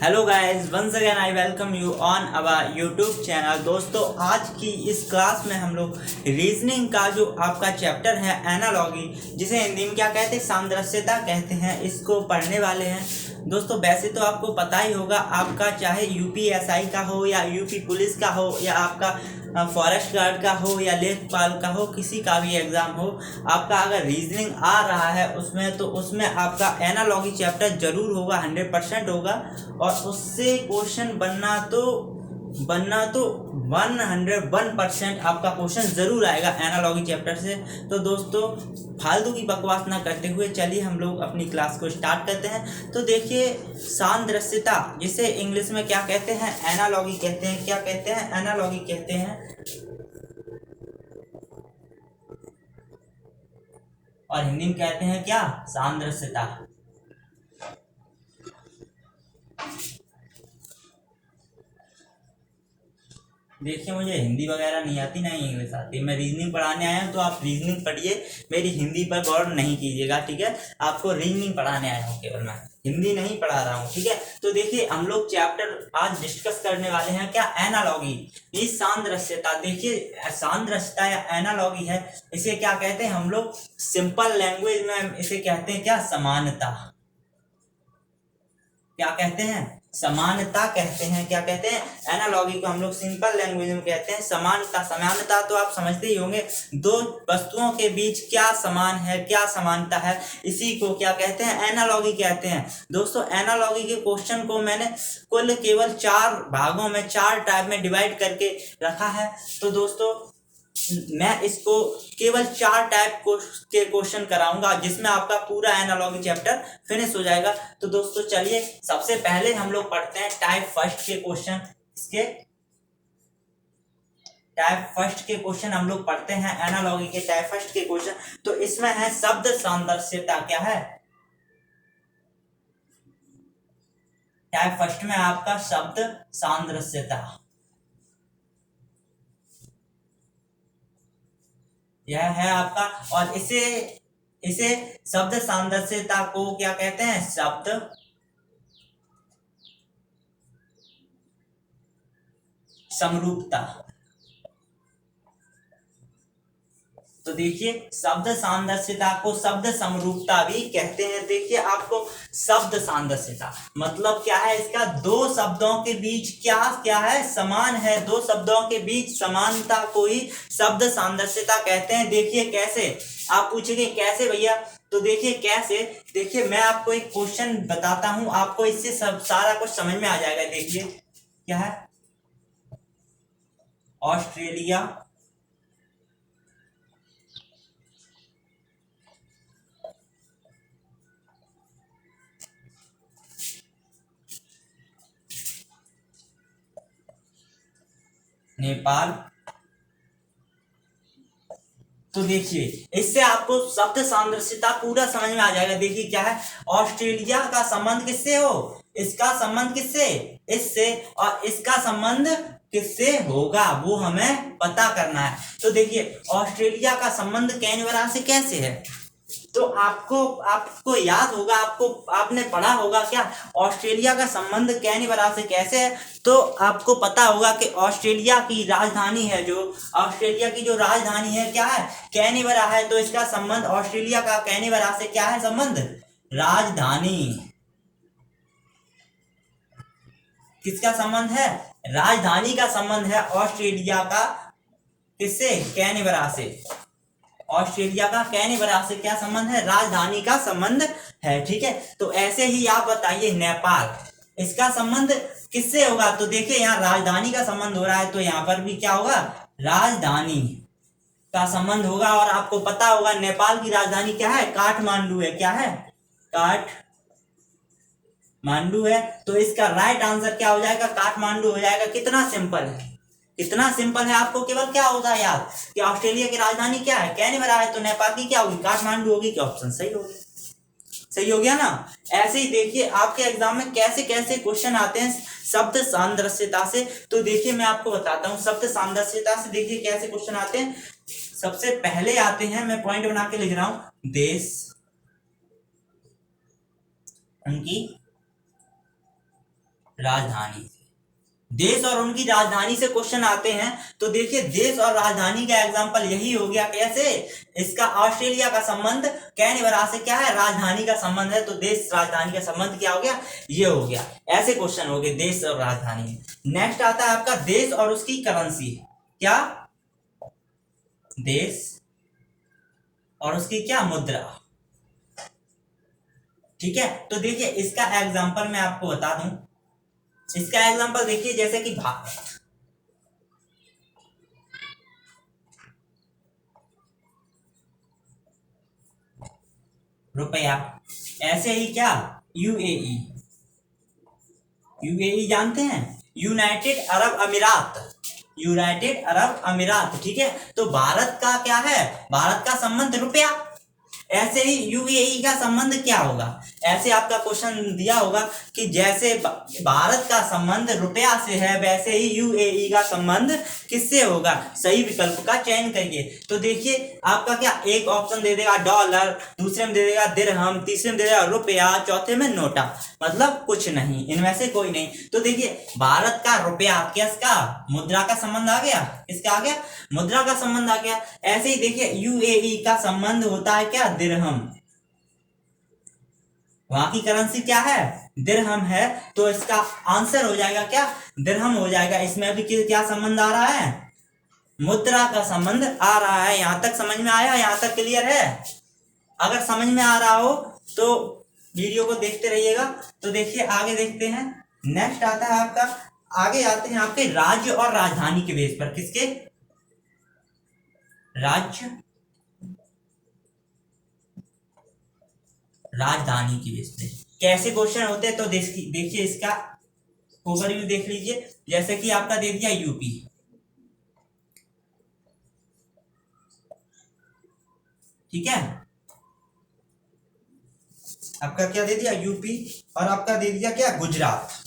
Hello guys, once again I welcome you on our YouTube channel. दोस्तों, आज की इस क्लास में हम लोग रीजनिंग का जो आपका चैप्टर है एनालॉगी, जिसे हिंदी में क्या कहते हैं, सामंजस्यता कहते हैं, इसको पढ़ने वाले हैं। दोस्तों, वैसे तो आपको पता ही होगा, आपका चाहे यूपीएसआई का हो या यूपी पुलिस का हो या आपका फॉरेस्ट गार्ड का हो या लेखपाल का हो, किसी का भी एग्ज़ाम हो, आपका अगर रीजनिंग आ रहा है उसमें, तो उसमें आपका एनालॉगी चैप्टर जरूर होगा, 100% होगा। और उससे क्वेश्चन बनना तो 101% आपका क्वेश्चन जरूर आएगा एनालॉगी चैप्टर से। तो दोस्तों, फालतू की बकवास ना करते हुए चलिए हम लोग अपनी क्लास को स्टार्ट करते हैं। तो देखिए, सादृश्यता, जिसे इंग्लिश में क्या कहते हैं, एनालॉगी कहते हैं। क्या कहते हैं? एनालॉगी कहते हैं। और हिंदी में कहते हैं क्या? सादृश्यता। देखिए, मुझे हिंदी वगैरह नहीं आती, ना ही इंग्लिश आती। मैं रीजनिंग पढ़ाने आया हूँ, तो आप रीजनिंग पढ़िए, मेरी हिंदी पर गौर नहीं कीजिएगा, ठीक है। आपको रीजनिंग पढ़ाने आया हूँ केवल, मैं हिंदी नहीं पढ़ा रहा हूँ, ठीक है। तो देखिए, हम लोग चैप्टर आज डिस्कस करने वाले हैं क्या? एनालॉगी, ये सादृश्यता। देखिए, सादृश्यता या एनालॉगी है, इसे क्या कहते हैं हम लोग? सिंपल लैंग्वेज में इसे कहते हैं क्या? समानता। क्या कहते हैं? समानता कहते हैं। क्या कहते हैं? एनालॉगी को हम लोग सिंपल लैंग्वेज में कहते हैं समानता। समानता तो आप समझते ही होंगे, दो वस्तुओं के बीच क्या समान है, क्या समानता है, इसी को क्या कहते हैं? एनालॉगी कहते हैं। दोस्तों, एनालॉगी के क्वेश्चन को मैंने कुल केवल 4 भागों में, 4 टाइप में डिवाइड करके रखा है। तो दोस्तों, मैं इसको केवल 4 टाइप के क्वेश्चन कराऊंगा, जिसमें आपका पूरा एनालॉगी चैप्टर फिनिश हो जाएगा। तो दोस्तों, चलिए सबसे पहले हम लोग पढ़ते हैं टाइप फर्स्ट के क्वेश्चन। इसके टाइप फर्स्ट के क्वेश्चन हम लोग पढ़ते हैं, एनालॉगी के टाइप फर्स्ट के क्वेश्चन। तो इसमें है शब्द सादृश्यता। क्या है? टाइप फर्स्ट में आपका शब्द सादृश्यता, यह है आपका। और इसे इसे शब्द सादृश्यता को क्या कहते हैं? शब्द समरूपता। तो देखिए, शब्द सादृश्यता को शब्द समरूपता भी कहते हैं। देखिए, आपको शब्द सादृश्यता मतलब क्या है इसका? दो शब्दों के बीच क्या क्या है? समान है। दो शब्दों के बीच समानता को ही शब्द सादृश्यता कहते हैं। देखिए कैसे, आप पूछेंगे कैसे भैया? तो देखिए कैसे, देखिए मैं आपको एक क्वेश्चन बताता हूं, आपको इससे सब सारा कुछ समझ में आ जाएगा। देखिए क्या है? ऑस्ट्रेलिया, नेपाल। तो देखिए, इससे आपको शब्द सादृश्यता पूरा समझ में आ जाएगा। देखिए क्या है? ऑस्ट्रेलिया का संबंध किससे हो? इसका संबंध किससे? इससे। और इसका संबंध किससे होगा, वो हमें पता करना है। तो देखिए, ऑस्ट्रेलिया का संबंध कैनबरा से कैसे है? तो आपको आपको याद होगा, आपने पढ़ा होगा क्या? ऑस्ट्रेलिया का संबंध कैनबरा से कैसे है? तो आपको पता होगा कि ऑस्ट्रेलिया की राजधानी है, जो ऑस्ट्रेलिया की जो राजधानी है क्या है? कैनबरा है। तो इसका संबंध ऑस्ट्रेलिया का कैनबरा से क्या है? संबंध राजधानी। किसका संबंध है? राजधानी का संबंध है ऑस्ट्रेलिया का। किससे? कैनबरा से। ऑस्ट्रेलिया का कैनबरा से क्या संबंध है? राजधानी का संबंध है, ठीक है। तो ऐसे ही आप बताइए, नेपाल, इसका संबंध किससे होगा? तो देखिए, यहाँ राजधानी का संबंध हो रहा है, तो यहाँ पर भी क्या होगा? राजधानी का संबंध होगा। और आपको पता होगा नेपाल की राजधानी क्या है? काठमांडू है। क्या है? काठमांडू है। तो इसका राइट आंसर क्या हो जाएगा? काठमांडू हो जाएगा। कितना सिंपल है, कितना सिंपल है। आपको केवल क्या होता है याद कि ऑस्ट्रेलिया की राजधानी क्या है? कैनबरा है। तो नेपाल की क्या होगी? काठमांडू होगी। क्या ऑप्शन सही होगी? सही हो गया ना। ऐसे ही देखिए, आपके एग्जाम में कैसे कैसे क्वेश्चन आते हैं शब्द सादृश्यता से। तो देखिए, मैं आपको बताता हूँ शब्द सादृश्यता से देखिए कैसे क्वेश्चन आते हैं। सबसे पहले आते हैं, मैं पॉइंट बना के लिख रहा हूं, देश, उनकी राजधानी से। देश और उनकी राजधानी से क्वेश्चन आते हैं, तो देखिए देश और राजधानी का एग्जांपल यही हो गया। कैसे? इसका ऑस्ट्रेलिया का संबंध कैनबरा से क्या है? राजधानी का संबंध है, तो देश राजधानी का संबंध क्या हो गया? ये हो गया। ऐसे क्वेश्चन हो गए देश और राजधानी। नेक्स्ट आता है आपका देश और उसकी करेंसी। क्या? देश और उसकी क्या? मुद्रा। ठीक है, तो देखिए इसका एग्जांपल मैं आपको बता दूं। इसका एग्जांपल देखिए, जैसे कि भारत, रुपया। ऐसे ही क्या? यूएई। यूएई जानते हैं? यूनाइटेड अरब अमीरात। यूनाइटेड अरब अमीरात। ठीक है, तो भारत का क्या है? भारत का संबंध रुपया। ऐसे ही यूएई का संबंध क्या होगा? ऐसे आपका क्वेश्चन दिया होगा कि जैसे भारत का संबंध रुपया से है, वैसे ही यूएई का संबंध किससे होगा? सही विकल्प का चयन करिए। तो देखिए आपका क्या, एक ऑप्शन दे देगा डॉलर, दूसरे में दे देगा दिरहम, तीसरे में दे देगा रुपया, चौथे में नोटा। मतलब कुछ नहीं, इनमें से कोई नहीं। तो देखिए भारत का रुपया, किसका? मुद्रा का संबंध आ गया। किसका आ गया? मुद्रा का संबंध आ गया। ऐसे ही देखिए यूएई का संबंध होता है क्या? दिरहम। वहां की करेंसी क्या है? दिरहम है, तो इसका आंसर हो जाएगा क्या? दिरहम हो जाएगा। इसमें भी क्या संबंध आ रहा है? मुद्रा का संबंध आ रहा है। यहां तक समझ में आया? यहां तक क्लियर है? अगर समझ में आ रहा हो तो वीडियो को देखते रहिएगा। तो देखिए आगे देखते हैं। नेक्स्ट आता है आपका, आगे आते हैं आपके राज्य और राजधानी के बेस पर। किसके? राज्य राजधानी की बेस पे कैसे क्वेश्चन होते हैं, तो देखिए इसका ओवरव्यू देख लीजिए। जैसे कि आपका दे दिया यूपी। ठीक है, आपका क्या दे दिया? यूपी। और आपका दे दिया क्या? गुजरात।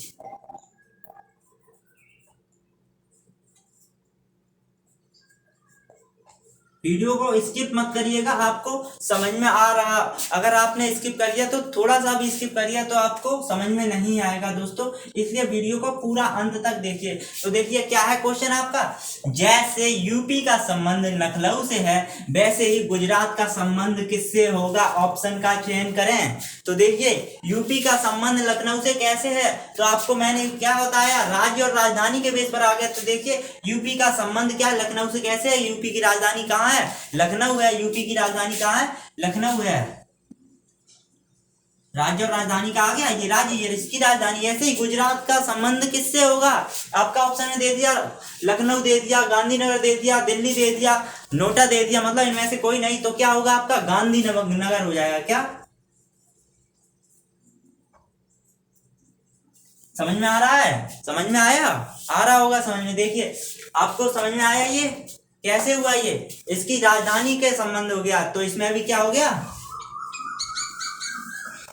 वीडियो को स्किप मत करिएगा, आपको समझ में आ रहा। अगर आपने स्किप कर दिया तो थोड़ा सा भी स्किप कर दिया तो आपको समझ में नहीं आएगा दोस्तों, इसलिए वीडियो को पूरा अंत तक देखिए। तो देखिए क्या है क्वेश्चन आपका, जैसे यूपी का संबंध लखनऊ से है, वैसे ही गुजरात का संबंध किससे होगा? ऑप्शन का चयन करें। तो देखिए यूपी का संबंध लखनऊ से कैसे है, तो आपको मैंने क्या बताया? राज्य और राजधानी के बेस पर आ गया। तो देखिए यूपी का संबंध क्या है? लखनऊ से कैसे है? यूपी की राजधानी कहाँ है? लखनऊ है। यूपी की राजधानी कहाँ है? लखनऊ है। राज्य और राजधानी का आ गया, ये राज्य, ये इसकी राजधानी। ऐसे ही गुजरात का संबंध किससे होगा? आपका ऑप्शन में दे दिया लखनऊ, दे दिया गांधीनगर, दे दिया दिल्ली, दे दिया नोएडा, दे दिया। मतलब इनमें से कोई नहीं, तो क्या होगा आपका? गांधीनगर हो जाएगा। क्या समझ में आ रहा है? समझ में आया? आ रहा होगा समझ में। देखिए आपको समझ में आया ये कैसे हुआ? ये इसकी राजधानी के संबंध हो गया, तो इसमें भी क्या हो गया?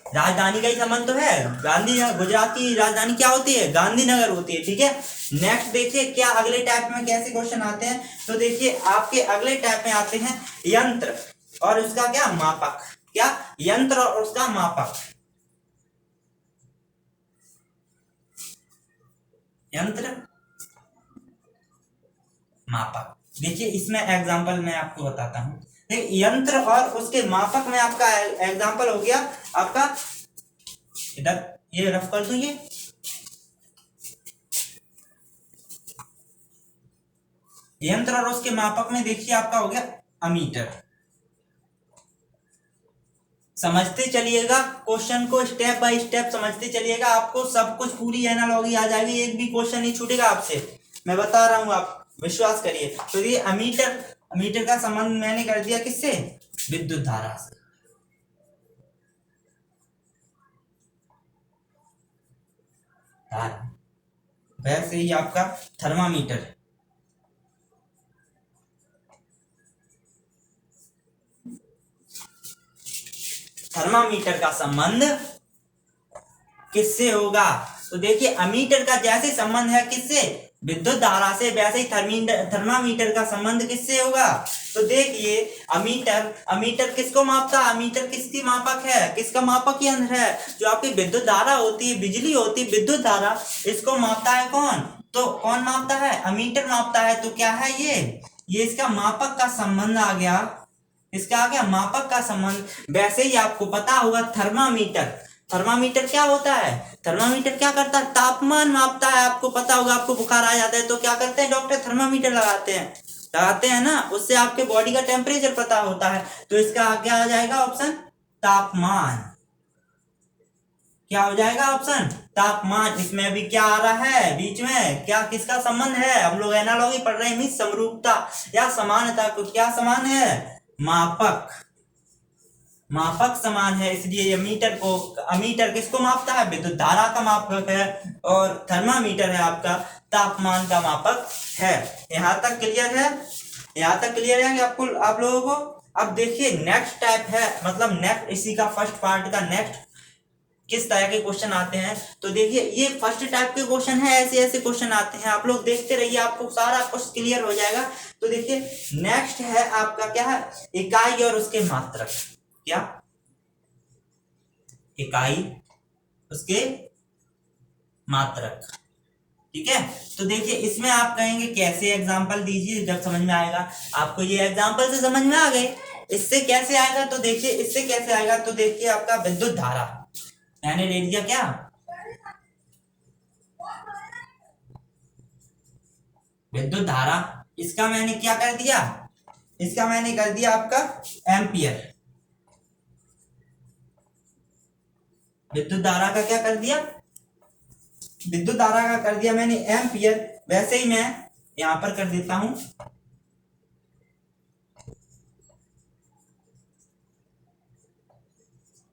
राजधानी का ही संबंध तो है। गांधी, गुजरात की राजधानी क्या होती है? गांधीनगर होती है। ठीक है, नेक्स्ट देखिए क्या अगले टाइप में कैसे क्वेश्चन आते हैं। तो देखिए आपके अगले टाइप में आते हैं यंत्र और उसका क्या? मापक। क्या? यंत्र और उसका मापक। यंत्र मापक। देखिए इसमें एग्जांपल मैं आपको बताता हूं। यंत्र और उसके मापक में आपका एग्जांपल हो गया आपका, इधर ये रफ कर दूं। ये यंत्र और उसके मापक में देखिए आपका हो गया अमीटर। समझते चलिएगा क्वेश्चन को, स्टेप बाय स्टेप समझते चलिएगा, आपको सब कुछ पूरी एनालॉजी आ जाएगी, एक भी क्वेश्चन नहीं छूटेगा आपसे, मैं बता रहा हूं, आप विश्वास करिए। तो ये अमीटर, अमीटर का संबंध मैंने कर दिया किससे? विद्युत धारा से। धारा। वैसे ही आपका थर्मामीटर, थर्मामीटर का संबंध किससे होगा? तो देखिए अमीटर का जैसे संबंध है किससे? विद्युत धारा से, वैसे ही थर्मामीटर का संबंध किससे होगा? तो देखिए अमीटर, अमीटर किसको मापता है? अमीटर किसकी मापक है? किसका मापक यंत्र है? जो आपकी विद्युत धारा होती है, बिजली होती है, विद्युत धारा, इसको मापता है कौन? तो कौन मापता है? अमीटर मापता है। तो क्या है ये इसका मापक का संबंध आ गया, इसका आ गया मापक का संबंध। वैसे ही आपको पता होगा थर्मामीटर, थर्मामीटर क्या होता है? थर्मामीटर क्या करता है? तापमान मापता है। आपको पता होगा, आपको बुखार आ जाता है तो क्या करते हैं डॉक्टर? थर्मामीटर लगाते हैं ना, उससे आपके बॉडी का टेम्परेचर पता होता है। तो इसका क्या आ जाएगा ऑप्शन? तापमान। क्या हो जाएगा ऑप्शन? तापमान। इसमें भी क्या आ रहा है बीच में? क्या किसका संबंध है? हम लोग एनालॉजी पढ़ रहे हैं, मींस समरूपता या समानता को। क्या समान है? मापक, मापक समान है, इसलिए मीटर को, अमीटर किसको मापता है? विद्युत धारा का मापक है, और थर्मामीटर है आपका तापमान का मापक है। यहाँ तक क्लियर है? यहाँ तक क्लियर है कि आपको, आप लोगों को? अब देखिए नेक्स्ट टाइप है, मतलब नेक्स्ट, इसी का फर्स्ट पार्ट का नेक्स्ट किस तरह के क्वेश्चन आते हैं। तो देखिए ये फर्स्ट टाइप के क्वेश्चन है, ऐसे ऐसे क्वेश्चन आते हैं, आप लोग देखते रहिए, आपको सारा कुछ क्लियर हो जाएगा। तो देखिए नेक्स्ट है आपका, क्या है? इकाई और उसके मात्रक। क्या? इकाई, उसके मात्रक। ठीक है, तो देखिए इसमें आप कहेंगे कैसे, एग्जांपल दीजिए, जब समझ में आएगा आपको। ये एग्जांपल से समझ में आ गए, इससे कैसे आएगा? तो देखिए इससे कैसे आएगा, तो देखिए आपका विद्युत धारा, मैंने ले लिया क्या? विद्युत धारा, इसका मैंने क्या कर दिया? इसका मैंने कर दिया आपका एम्पियर। विद्युत धारा का क्या कर दिया? विद्युत धारा का कर दिया मैंने एम्पियर। वैसे ही मैं यहां पर कर देता हूं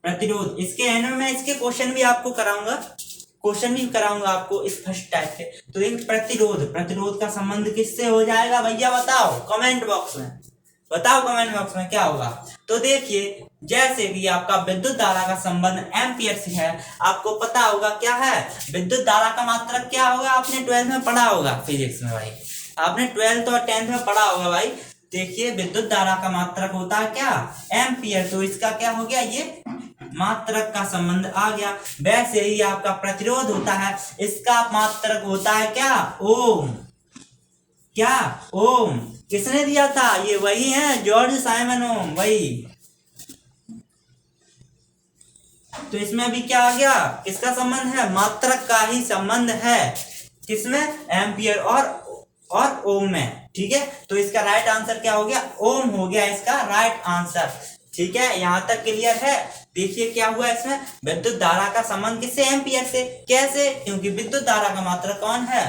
प्रतिरोध। इसके एंड में मैं इसके क्वेश्चन भी आपको कराऊंगा, क्वेश्चन भी कराऊंगा आपको इस फर्स्ट टाइप के। तो एक प्रतिरोध, प्रतिरोध का संबंध किससे हो जाएगा भैया? बताओ कमेंट बॉक्स में, बताओ कमेंट बॉक्स में क्या होगा। तो देखिए जैसे कि आपका विद्युत धारा का संबंध एम्पियर से है, आपको पता होगा क्या है? विद्युत धारा का मात्रक क्या होगा? आपने 12th में पढ़ा होगा फिजिक्स में भाई, आपने 12th और 10th में पढ़ा होगा भाई। देखिए विद्युत धारा का मात्रक होता है क्या? एम्पियर। तो इसका क्या हो गया? ये मात्रक का संबंध आ गया। वैसे ही आपका प्रतिरोध होता है, इसका मात्रक होता है क्या? ओम। क्या? ओम। किसने दिया था? ये वही है, जॉर्ज साइमन ओम, वही। तो इसमें भी क्या आ गया? किसका संबंध है? मात्रक का ही संबंध है। किसमें? एम्पियर और ओम में। ठीक है, तो इसका राइट आंसर क्या हो गया? ओम हो गया इसका राइट आंसर। ठीक है, यहां तक क्लियर है? देखिए क्या हुआ इसमें, विद्युत धारा का संबंध किससे? एम्पियर से। कैसे? क्योंकि विद्युत धारा का मात्रक कौन है?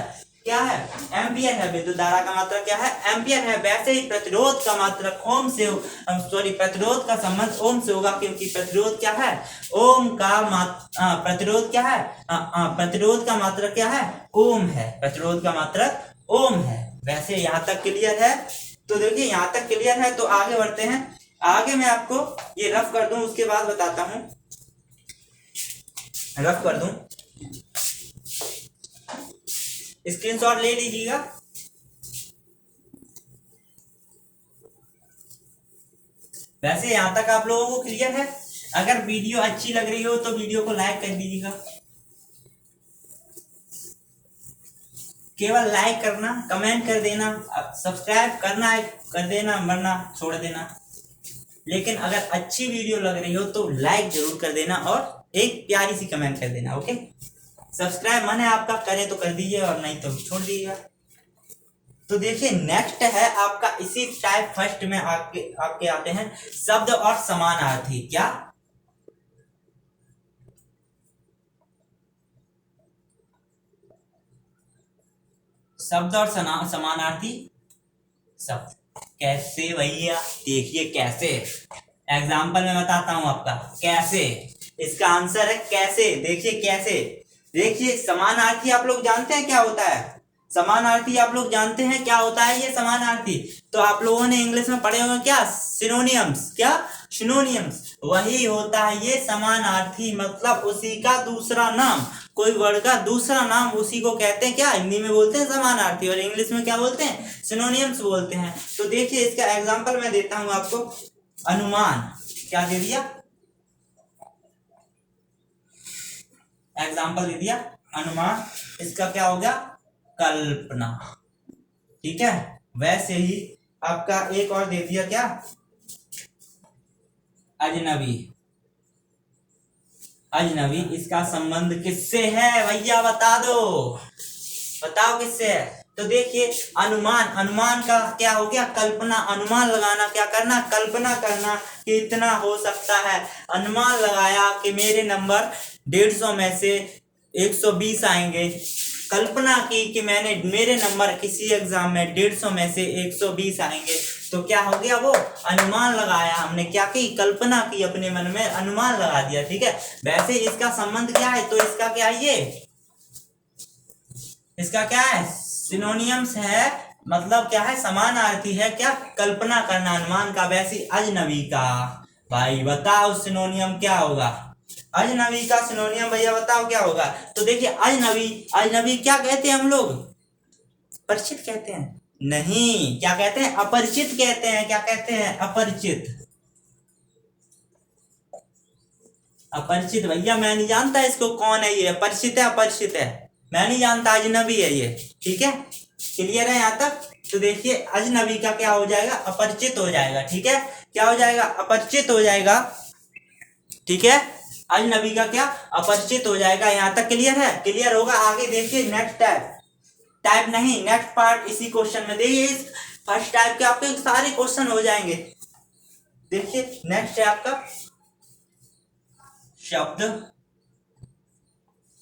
क्या है? एम्पियर है। विद्युत धारा का मात्रक क्या है? एम्पियर है। वैसे ही प्रतिरोध का मात्रक ओम से, सॉरी, प्रतिरोध का संबंध ओम से होगा, क्योंकि प्रतिरोध क्या है? ओम का प्रतिरोध क्या है? प्रतिरोध का मात्रक क्या है? ओम है। प्रतिरोध का मात्रक ओम है। वैसे यहां तक क्लियर है? तो देखिए यहां तक क्लियर है, तो आगे बढ़ते हैं। आगे मैं आपको ये रफ कर दूं, उसके बाद बताता हूं, रफ कर दूं, स्क्रीनशॉट ले लीजिएगा। वैसे यहां तक आप लोगों को क्लियर है? अगर वीडियो अच्छी लग रही हो तो वीडियो को लाइक कर दीजिएगा, केवल लाइक करना, कमेंट कर देना, सब्सक्राइब करना है कर देना, वरना छोड़ देना। लेकिन अगर अच्छी वीडियो लग रही हो तो लाइक जरूर कर देना और एक प्यारी सी कमेंट कर देना। ओके, सब्सक्राइब मन है आपका, करें तो कर दीजिए और नहीं तो छोड़ दीजिएगा। तो देखिए नेक्स्ट है आपका इसी टाइप फर्स्ट में आपके आते हैं शब्द और समानार्थी। क्या? शब्द और समानार्थी शब्द। कैसे भैया? देखिए कैसे, एग्जाम्पल में बताता हूं आपका कैसे। इसका आंसर है कैसे। देखिए कैसे, देखिए समानार्थी आप लोग जानते हैं क्या होता है? समानार्थी आप लोग जानते हैं क्या होता है? ये समानार्थी तो आप लोगों ने इंग्लिश में पढ़े होंगे, क्या? सिनोनियम्स। क्या? सिनोनियम्स। वही होता है ये समानार्थी, मतलब उसी का दूसरा नाम। कोई वर्ड का दूसरा नाम, उसी को कहते हैं क्या, हिंदी में बोलते हैं समानार्थी, और इंग्लिश में क्या बोलते हैं, सिनोनियम्स बोलते हैं। तो देखिए इसका एग्जांपल मैं देता हूं आपको। अनुमान, क्या दे दिया, एग्जांपल दे दिया अनुमान। इसका क्या हो गया, कल्पना। ठीक है, वैसे ही आपका एक और दे दिया क्या, अजनबी। अजनबी, इसका संबंध किससे है भैया, बता दो, बताओ किससे है। तो देखिए अनुमान, अनुमान का क्या हो गया, कल्पना। अनुमान लगाना, क्या करना, कल्पना करना कि इतना हो सकता है। अनुमान लगाया कि मेरे नंबर 150 में से 120 आएंगे। कल्पना की कि मैंने मेरे नंबर किसी एग्जाम में 150 में से 120 आएंगे। तो क्या हो गया, वो अनुमान लगाया हमने, क्या की, कल्पना की, अपने मन में अनुमान लगा दिया। ठीक है, वैसे इसका संबंध क्या है, तो इसका क्या है, ये इसका क्या है, सिनोनियम्स है, मतलब क्या है, समानार्थी है, क्या, कल्पना करना, अनुमान का। वैसे अजनबी का, भाई बताओ सिनोनियम क्या होगा, अजनबी का सिनोनियम भैया बताओ क्या होगा। तो देखिए अजनबी, अजनबी क्या कहते हैं हम लोग, परिचित कहते हैं, नहीं, क्या कहते हैं, अपरिचित कहते हैं। क्या कहते हैं, अपरिचित। अपरिचित भैया मैं नहीं जानता इसको कौन है, ये परिचित है, अपरिचित है, मैं नहीं जानता, अजनबी है ये। ठीक है, क्लियर है यहाँ तक। तो देखिए अजनबी का क्या हो जाएगा, अपरिचित हो जाएगा। ठीक है, क्या हो जाएगा, अपरिचित हो जाएगा। ठीक है, अजनबी का क्या, अपरिचित हो जाएगा। यहाँ तक क्लियर है, क्लियर होगा। आगे देखिए नेक्स्ट टाइप, टाइप नहीं, नेक्स्ट पार्ट इसी क्वेश्चन में। देखिए इस फर्स्ट टाइप के आपके सारे क्वेश्चन हो जाएंगे। देखिए नेक्स्ट है आपका शब्द,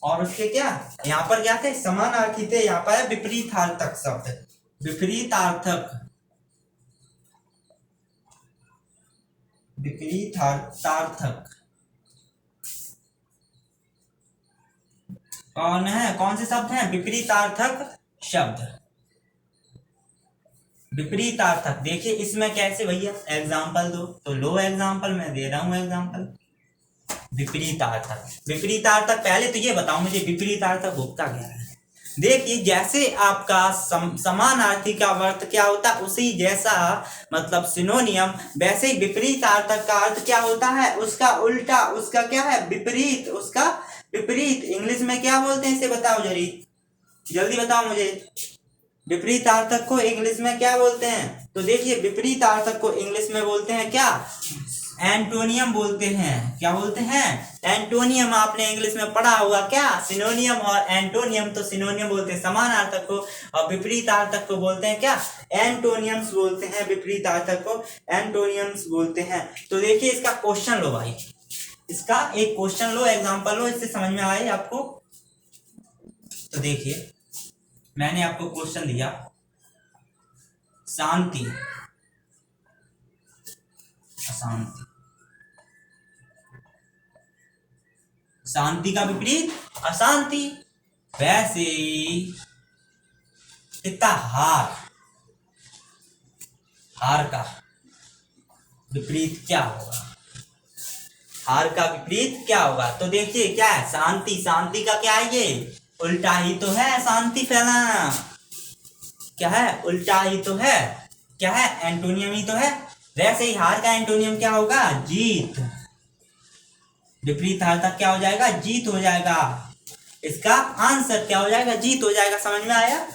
और उसके क्या, यहाँ पर क्या थे, समानार्थी थे, यहाँ पर है विपरीतार्थक शब्द, विपरीतार्थक, विपरीतार्थक कौन है, कौन से शब्द हैं, विपरीतार्थक शब्द, विपरीतार्थक। देखिए इसमें कैसे भैया, एग्जाम्पल दो, तो लो एग्जाम्पल मैं दे रहा हूं एग्जाम्पल। विपरीतार्थक, विपरीतार्थक, पहले तो ये बताओ मुझे विपरीतार्थक होता क्या है। देखिए जैसे आपका समानार्थी का अर्थ क्या होता है, उसी जैसा मतलब सिनोनियम, वैसे ही विपरीतार्थक का अर्थ क्या होता है, उसका उल्टा, उसका क्या है, विपरीत, उसका विपरीत। इंग्लिश में क्या बोलते हैं इसे बताओ जरी, जल्दी बताओ मुझे, विपरीतार्थक को इंग्लिश में क्या बोलते हैं। तो देखिए विपरीतार्थक को इंग्लिश में बोलते हैं क्या, एंटोनियम बोलते हैं। क्या बोलते हैं, एंटोनियम। आपने इंग्लिश में पढ़ा होगा क्या, सिनोनियम और एंटोनियम। तो सिनोनियम बोलते हैं समानार्थक को, और विपरीतार्थक को बोलते हैं क्या, एंटोनियम्स बोलते हैं। विपरीतार्थक को एंटोनियम्स बोलते हैं। तो देखिए इसका क्वेश्चन लो भाई, इसका एक क्वेश्चन लो, एग्जांपल लो, इससे समझ में आए आपको। तो देखिए मैंने आपको क्वेश्चन दिया, शांति, अशांति, शांति का विपरीत अशांति। वैसे कितना हार, हार का विपरीत क्या होगा, हार का विपरीत क्या होगा। तो देखिए क्या है, शांति, शांति का क्या है, ये उल्टा ही तो है, शांति फैलाना, क्या है, उल्टा ही तो है, क्या है, एंटोनियम ही तो है। वैसे ही हार का एंटोनियम क्या होगा, जीत। विपरीतार्थक क्या हो जाएगा, जीत हो जाएगा। इसका आंसर क्या हो जाएगा, जीत हो जाएगा। समझ में आया।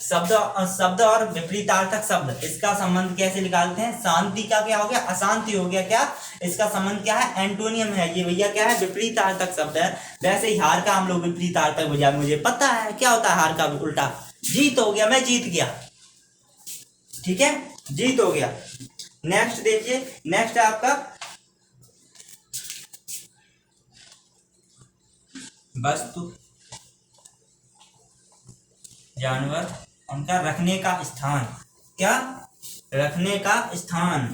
शब्द, शब्द और विपरीतार्थक शब्द, इसका संबंध कैसे निकालते हैं। शांति का क्या हो गया, अशांति हो गया, क्या, इसका संबंध क्या है, एंटोनियम है। ये भैया क्या है, विपरीतार्थक शब्द है। वैसे ही हार का हम लोग विपरीतार्थक हो जाए, मुझे पता है क्या होता है हार का उल्टा, जीत हो गया, मैं जीत गया। ठीक है, जीत हो गया। नेक्स्ट देखिए, नेक्स्ट है आपका वस्तु, जानवर, उनका रखने का स्थान, क्या, रखने का स्थान।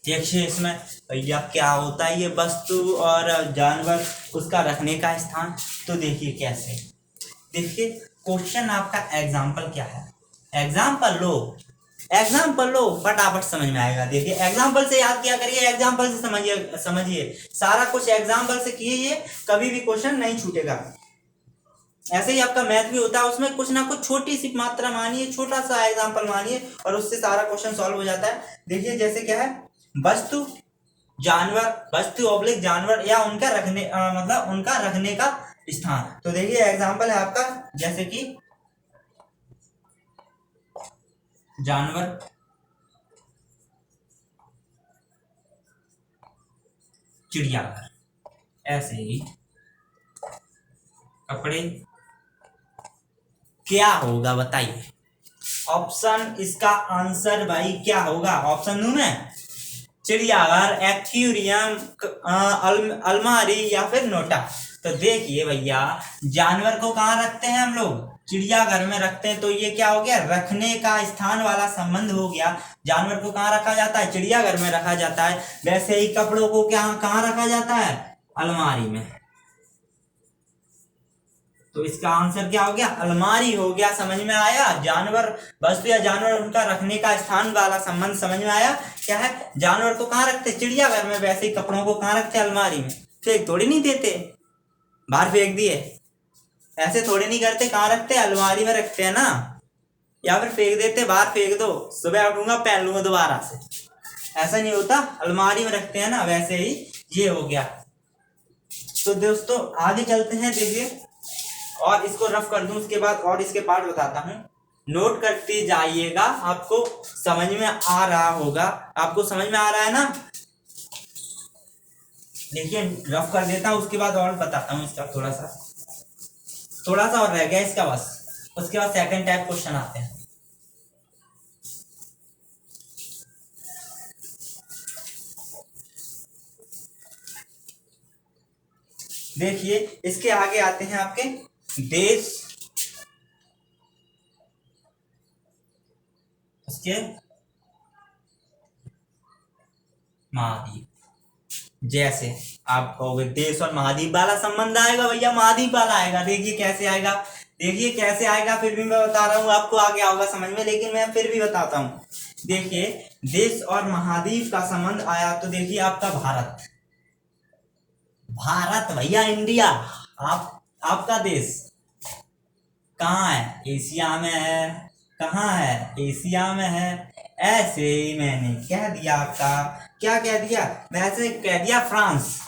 देखिए इसमें भैया क्या होता है, ये वस्तु और जानवर, उसका रखने का स्थान। तो देखिए कैसे, देखिए क्वेश्चन आपका एग्जाम्पल क्या है, एग्जाम्पल लो, एग्जाम्पल लो, फटाफट समझ में आएगा। देखिए एग्जाम्पल से याद किया करिए, एग्जाम्पल से समझिए, समझिए सारा कुछ एग्जाम्पल से कीजिए, कभी भी क्वेश्चन नहीं छूटेगा। ऐसे ही आपका मैथ भी होता है, उसमें कुछ ना कुछ छोटी सी मात्रा मानिए, छोटा सा एग्जाम्पल मानिए और उससे सारा क्वेश्चन सॉल्व हो जाता है। देखिए जैसे क्या है, वस्तु, जानवर, वस्तु ऑब्लिक जानवर या उनका रखने मतलब उनका रखने का स्थान। तो देखिए एग्जाम्पल है आपका, जैसे कि जानवर, चिड़ियाघर। ऐसे ही कपड़े, क्या होगा बताइए ऑप्शन, इसका आंसर भाई क्या होगा, ऑप्शन दूं मैं? चिड़ियाघर, एक्वेरियम, अलमारी या फिर नोटा। तो देखिए भैया, जानवर को कहाँ रखते हैं हम लोग? चिड़ियाघर में रखते हैं। तो ये क्या हो गया, रखने का स्थान वाला संबंध हो गया। जानवर को कहाँ रखा जाता है? चिड़ियाघर में रखा जाता है। वैसे ही कपड़ों को क्या कहाँ रखा जाता है? अलमारी में। तो इसका आंसर क्या हो गया? अलमारी हो गया। समझ में आया? जानवर, वस्तु या जानवर उनका रखने का स्थान वाला संबंध समझ में आया? क्या है, जानवर को कहाँ रखते? चिड़ियाघर में। वैसे ही कपड़ों को कहाँ रखते? अलमारी में। फेंक थोड़ी नहीं देते, बाहर फेंक दिए, ऐसे थोड़ी नहीं करते। कहाँ रखते? अलमारी में रखते हैं ना, या फिर फेंक देते, बाहर फेंक दो, सुबह उठूंगा पहन लूंगा दोबारा से, ऐसा नहीं होता। अलमारी में रखते हैं ना, वैसे ही ये हो गया। तो दोस्तों आगे चलते हैं। देखिए और इसको रफ कर दूं, उसके बाद और इसके पार्ट बताता हूँ, नोट करते जाइएगा, आपको समझ में आ रहा होगा। आपको समझ में आ रहा है ना? देखिए रफ कर देता हूँ, उसके बाद और बताता हूँ इसका थोड़ा सा और रह गया इसका बस। उसके बाद सेकंड टाइप क्वेश्चन आते हैं। देखिए इसके आगे आते हैं आपके देश, उसके महाद्वीप। जैसे आप कहोगे देश और महाद्वीप वाला संबंध आएगा भैया, महाद्वीप वाला आएगा। देखिए कैसे आएगा, देखिए कैसे आएगा, फिर भी मैं बता रहा हूँ, आपको आगे आओगा समझ में, लेकिन मैं फिर भी बताता हूँ। देखिए देश और महाद्वीप का संबंध आया, तो देखिए आपका भारत, भारत भैया, इंडिया। आपका देश कहाँ है? एशिया में है। कहाँ है? एशिया में है। ऐसे ही मैंने कह दिया आपका, क्या कह दिया? वैसे कह दिया फ्रांस।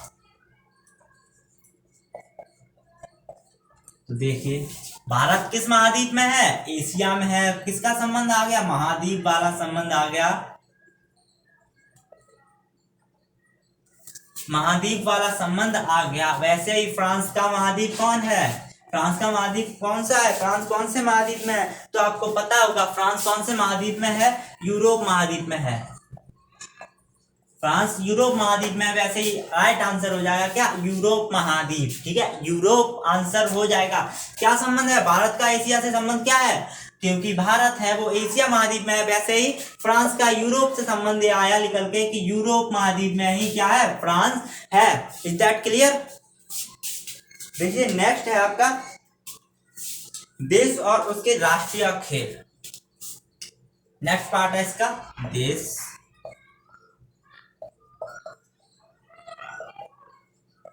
तो देखिए भारत किस महाद्वीप में है? एशिया में है। किसका संबंध आ गया? महाद्वीप वाला संबंध आ गया, महाद्वीप वाला संबंध आ गया। वैसे ही फ्रांस का महाद्वीप कौन है? फ्रांस का महाद्वीप कौन सा है? फ्रांस कौन से महाद्वीप में है? तो आपको पता होगा फ्रांस कौन से महाद्वीप में है? यूरोप महाद्वीप में है। फ्रांस यूरोप महाद्वीप में। वैसे ही राइट आंसर हो जाएगा क्या? यूरोप महाद्वीप। ठीक है, यूरोप आंसर हो जाएगा। क्या संबंध है भारत का एशिया से? संबंध क्या है? क्योंकि भारत है वो एशिया महाद्वीप में है। वैसे ही फ्रांस का यूरोप से संबंध आया निकल के कि यूरोप महाद्वीप में ही क्या है? फ्रांस है। Is that clear? देखिए नेक्स्ट है आपका देश और उसके राष्ट्रीय खेल। नेक्स्ट पार्ट है इसका, देश,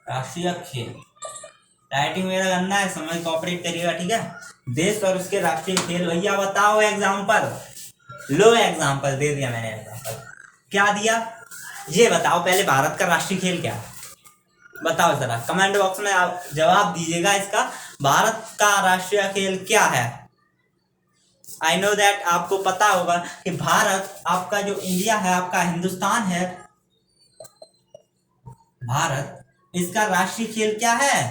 राष्ट्रीय खेल। राइटिंग मेरा गंदा है, समझ कॉपरेट करिएगा। ठीक है, देश और उसके राष्ट्रीय खेल। भैया बताओ एग्जाम्पल। लो एग्जाम्पल दे दिया मैंने। एग्जाम्पल क्या दिया ये बताओ। पहले भारत का राष्ट्रीय खेल क्या है बताओ जरा, कमेंट बॉक्स में आप जवाब दीजिएगा इसका। भारत का राष्ट्रीय खेल क्या है? आई नो दैट आपको पता होगा कि भारत, आपका जो इंडिया है, आपका हिंदुस्तान है, भारत, इसका राष्ट्रीय खेल क्या है?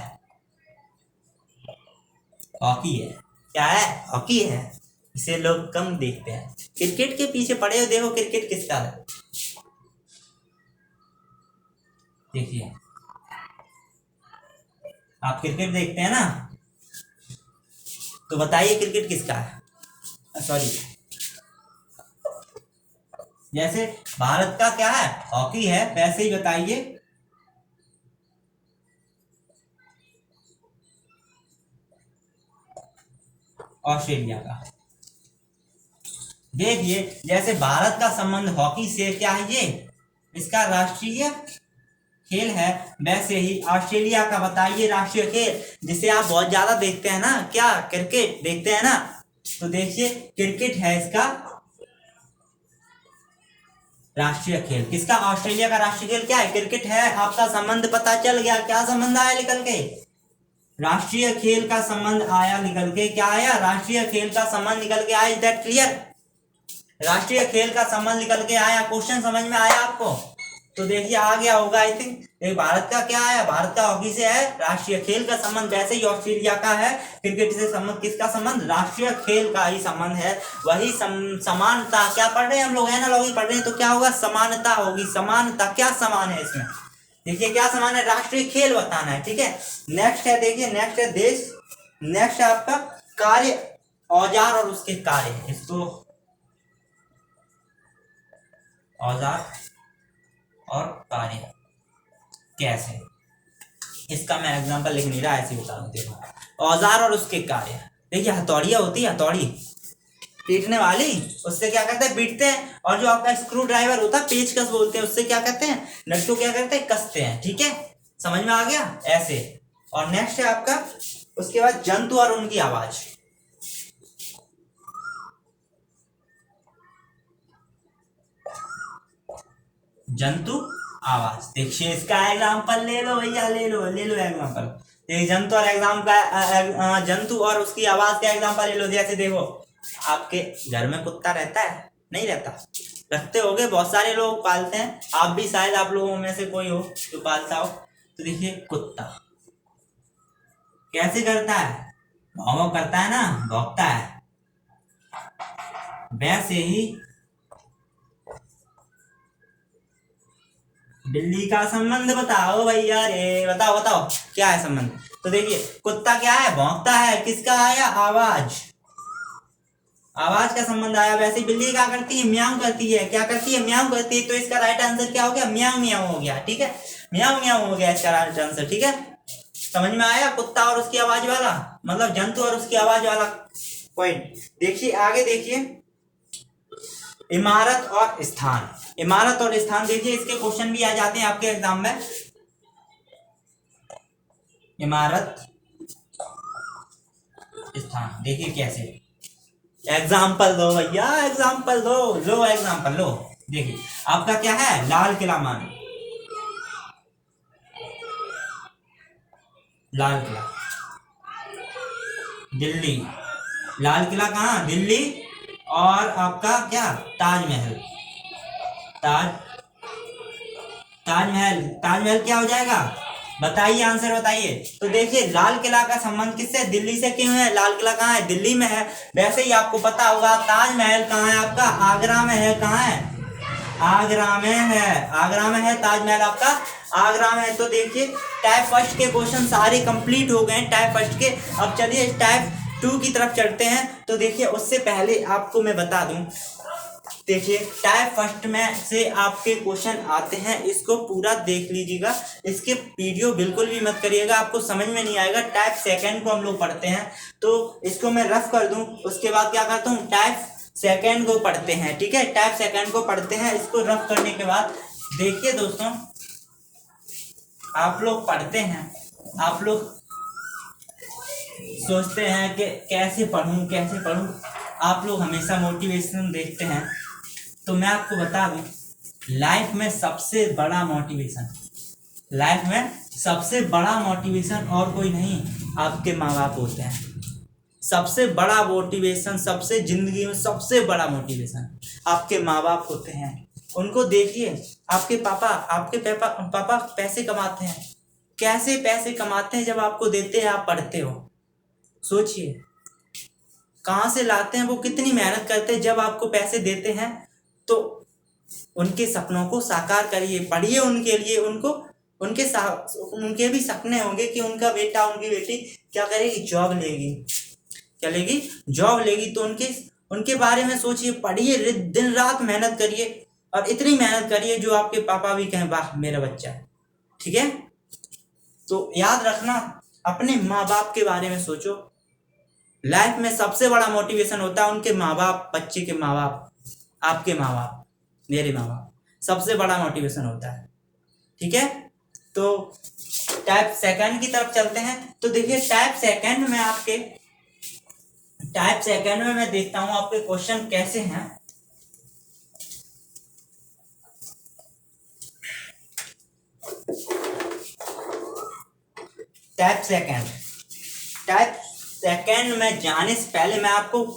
हॉकी है। क्या है? हॉकी है। इसे लोग कम देखते हैं। क्रिकेट के पीछे पड़े हो, देखो क्रिकेट किसका है। देखिए आप क्रिकेट देखते हैं ना, तो बताइए क्रिकेट किसका है? सॉरी, जैसे भारत का क्या है? हॉकी है। वैसे ही बताइए ऑस्ट्रेलिया का। देखिए जैसे भारत का संबंध हॉकी से क्या है, ये इसका राष्ट्रीय खेल है, वैसे ही ऑस्ट्रेलिया का बताइए राष्ट्रीय खेल जिसे आप बहुत ज्यादा देखते हैं ना, क्या क्रिकेट देखते हैं ना, तो देखिए क्रिकेट है इसका राष्ट्रीय खेल। किसका? ऑस्ट्रेलिया का राष्ट्रीय खेल क्या है? क्रिकेट है। आपका संबंध पता चल गया, क्या संबंध आया निकल के? राष्ट्रीय खेल का संबंध आया निकल के, क्या आया? राष्ट्रीय खेल का संबंध निकल के आया। Is that clear? राष्ट्रीय खेल का संबंध निकल के आया। क्वेश्चन समझ में आया आपको? तो देखिए आ गया होगा आई थिंक। भारत का क्या आया? भारत का हॉकी से है राष्ट्रीय खेल का संबंध, वैसे ही ऑस्ट्रेलिया का है क्रिकेट से संबंध। किसका संबंध? राष्ट्रीय खेल का ही संबंध है। वही समानता, क्या पढ़ रहे हैं हम लोग? एनालॉजी पढ़ रहे हैं, तो क्या होगा? समानता होगी। समानता, क्या समान है इसमें? देखिए क्या समान है? राष्ट्रीय खेल बताना है, ठीक है। नेक्स्ट है, देखिए नेक्स्ट है देश। नेक्स्ट है आपका कार्य, औजार और उसके कार्य। इसको औजार और कार्य कैसे, इसका मैं एग्जांपल लिख नहीं रहा, ऐसे बता दूं। देखो औजार और उसके कार्य, देखिए हथौड़ियां होती है, हथौड़ी पीटने वाली, उससे क्या करते हैं? पीटते हैं। और जो आपका स्क्रू ड्राइवर होता है, पेचकस बोलते हैं, उससे क्या करते हैं? नट को क्या करते हैं? कसते हैं, ठीक है। समझ में आ गया? ऐसे। और नेक्स्ट है आपका उसके बाद जंतु और उनकी आवाज। जंतु आवाज, देखिए इसका एग्जाम्पल ले लो भैया, ले लो एग्जाम्पल। देखिए जंतु और एग्जाम का जंतु और उसकी आवाज का एग्जाम्पल ले लो। जैसे देखो आपके घर में कुत्ता रहता है? नहीं रहता? रखते होगे, बहुत सारे लोग पालते हैं, आप भी शायद आप लोगों में से कोई हो जो पालता हो। तो देखिए कुत्ता कैसे करता है? भौं करता है ना, भौंकता है। वैसे ही बिल्ली का संबंध बताओ भैया रे, बताओ बताओ क्या है संबंध? तो देखिए कुत्ता क्या है? भौंकता है। किसका आया? आवाज। आवाज का संबंध आया। वैसे बिल्ली क्या करती है? म्याऊं करती है। क्या करती है? म्याऊं करती है। तो इसका राइट आंसर क्या हो गया? म्याऊं म्याऊं हो गया, ठीक है। म्याऊं म्याऊं हो गया इसका राइट आंसर, ठीक है। समझ में आया? कुत्ता और उसकी आवाज वाला, मतलब जंतु और उसकी आवाज वाला पॉइंट। देखिए आगे, देखिए इमारत और स्थान। इमारत और स्थान, देखिए इसके क्वेश्चन भी आ जाते हैं आपके एग्जाम में। इमारत स्थान, देखिए कैसे। एग्जाम्पल दो भैया, एग्जाम्पल दो, लो एग्जाम्पल लो। देखिए आपका क्या है? लाल किला मान, लाल किला दिल्ली। लाल किला कहाँ? दिल्ली। और आपका क्या? ताजमहल। ताज ताजमहल, ताजमहल क्या हो जाएगा? बताइए, आंसर बताइए। तो देखिए लाल किला का संबंध किससे? दिल्ली से क्यों है? लाल किला कहाँ है? दिल्ली में है। वैसे ही आपको पता होगा ताजमहल कहाँ है आपका? आगरा में है। कहाँ है? आगरा में है। आगरा में है ताजमहल आपका, आगरा में है। तो देखिए टाइप फर्स्ट के क्वेश्चन सारे कंप्लीट हो गए टाइप फर्स्ट के। अब चलिए टाइप टू की तरफ चलते हैं। तो देखिए उससे पहले आपको मैं बता दूं, देखिए टाइप फर्स्ट में से आपके क्वेश्चन आते हैं, इसको पूरा देख लीजिएगा, इसके वीडियो बिल्कुल भी मत करिएगा, आपको समझ में नहीं आएगा। टाइप सेकंड को हम लोग पढ़ते हैं, तो इसको मैं रफ कर दूं, उसके बाद क्या करता हूँ? टाइप सेकंड को पढ़ते हैं, ठीक है। टाइप सेकंड को पढ़ते हैं, इसको रफ करने के बाद देखिए दोस्तों, आप लोग पढ़ते हैं, आप लोग सोचते हैं कि कैसे पढ़ूं कैसे पढ़ूं, आप लोग हमेशा मोटिवेशन देखते हैं। तो मैं आपको बता दूं, लाइफ में सबसे बड़ा मोटिवेशन, लाइफ में सबसे बड़ा मोटिवेशन और कोई नहीं, आपके माँ बाप होते हैं। सबसे बड़ा मोटिवेशन, सबसे जिंदगी में सबसे बड़ा मोटिवेशन आपके माँ बाप होते हैं। उनको देखिए, आपके पापा पैसे कमाते हैं, कैसे पैसे कमाते हैं? जब आपको देते हैं आप पढ़ते हो, सोचिए कहाँ से लाते हैं वो, कितनी मेहनत करते हैं। जब आपको पैसे देते हैं तो उनके सपनों को साकार करिए, पढ़िए उनके लिए, उनके भी सपने होंगे कि उनका बेटा उनकी बेटी क्या करेगी? जॉब लेगी, क्या लेगी? जॉब लेगी। तो उनके बारे में सोचिए, पढ़िए, दिन रात मेहनत करिए, और इतनी मेहनत करिए जो आपके पापा भी कहें वाह मेरा बच्चा, ठीक है। तो याद रखना, अपने माँ बाप के बारे में सोचो, लाइफ में सबसे बड़ा मोटिवेशन होता है उनके माँ बाप, बच्चे के माँ बाप, आपके माँ बाप, मेरे माँ बाप, सबसे बड़ा मोटिवेशन होता है। ठीक है, तो टाइप सेकंड की तरफ चलते हैं। तो देखिए टाइप सेकंड में मैं देखता हूं आपके क्वेश्चन कैसे हैं। टाइप सेकंड में जाने से पहले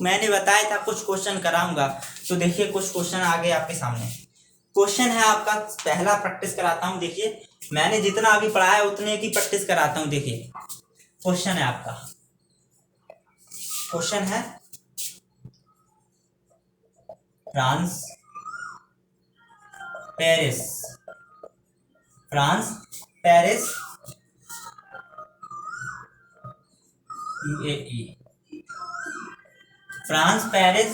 मैंने बताया था कुछ क्वेश्चन कराऊंगा। तो देखिए कुछ क्वेश्चन आ गए आपके सामने। क्वेश्चन है आपका पहला, प्रैक्टिस कराता हूं। देखिए मैंने जितना अभी पढ़ा है उतने की प्रैक्टिस कराता हूं। देखिए क्वेश्चन है आपका, क्वेश्चन है France Paris, France Paris UAE, France Paris